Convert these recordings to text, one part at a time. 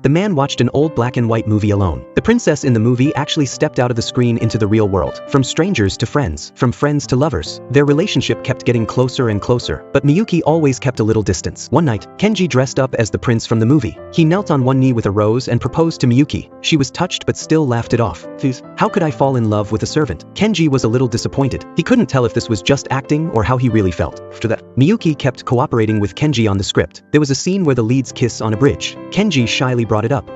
The man watched an old black and white movie alone. The princess in the movie actually stepped out of the screen into the real world. From strangers to friends, from friends to lovers, their relationship kept getting closer and closer. But Miyuki always kept a little distance. One night, Kenji dressed up as the prince from the movie. He knelt on one knee with a rose and proposed to Miyuki. She was touched but still laughed it off. How could I fall in love with a servant? Kenji was a little disappointed. He couldn't tell if this was just acting or how he really felt. After that, Miyuki kept cooperating with Kenji on the script. There was a scene where the leads kiss on a bridge. Kenji shyly brought it up.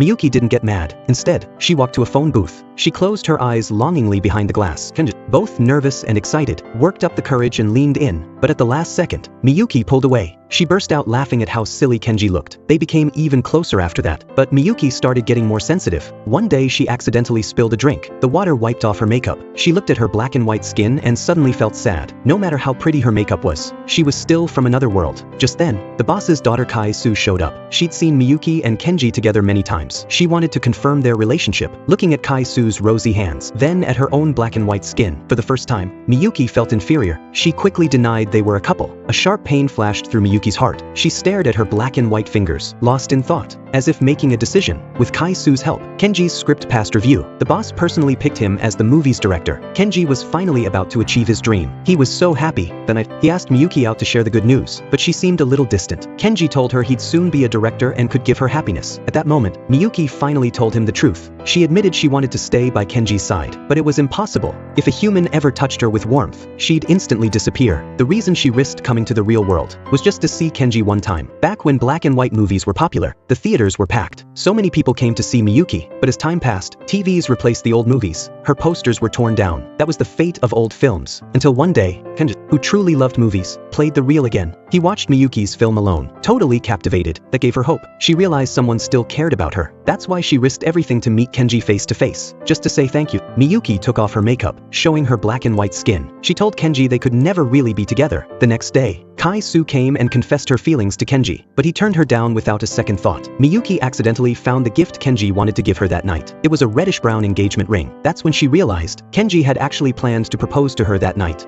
Miyuki didn't get mad. Instead, she walked to a phone booth. She closed her eyes longingly behind the glass. Kenji, both nervous and excited, worked up the courage and leaned in, but at the last second, Miyuki pulled away. She burst out laughing at how silly Kenji looked. They became even closer after that, but Miyuki started getting more sensitive. One day she accidentally spilled a drink. The water wiped off her makeup. She looked at her black and white skin and suddenly felt sad. No matter how pretty her makeup was, she was still from another world. Just then, the boss's daughter Kai-Su showed up. She'd seen Miyuki and Kenji together many times. She wanted to confirm their relationship, looking at Kai-Su's rosy hands, then at her own black and white skin. For the first time, Miyuki felt inferior. She quickly denied they were a couple. A sharp pain flashed through Miyuki's heart. She stared at her black and white fingers, lost in thought, as if making a decision. With Kai-Su's help, Kenji's script passed review. The boss personally picked him as the movie's director. Kenji was finally about to achieve his dream. He was so happy. That night, he asked Miyuki out to share the good news, but she seemed a little distant. Kenji told her he'd soon be a director and could give her happiness. At that moment, Miyuki finally told him the truth. She admitted she wanted to stay by Kenji's side, but it was impossible. If a human ever touched her with warmth, she'd instantly disappear. The reason she risked coming to the real world was just to see Kenji one time. Back when black and white movies were popular, the theaters were packed. So many people came to see Miyuki, but as time passed, TVs replaced the old movies. Her posters were torn down. That was the fate of old films. Until one day, Kenji, who truly loved movies, played the reel again. He watched Miyuki's film alone, totally captivated. That gave her hope. She realized someone still cared about her. That's why she risked everything to meet Kenji face to face, just to say thank you. Miyuki took off her makeup, showing her black and white skin. She told Kenji they could never really be together. The next day, Kai-Su came and confessed her feelings to Kenji, but he turned her down without a second thought. Miyuki accidentally found the gift Kenji wanted to give her that night. It was a reddish-brown engagement ring. That's when she realized Kenji had actually planned to propose to her that night.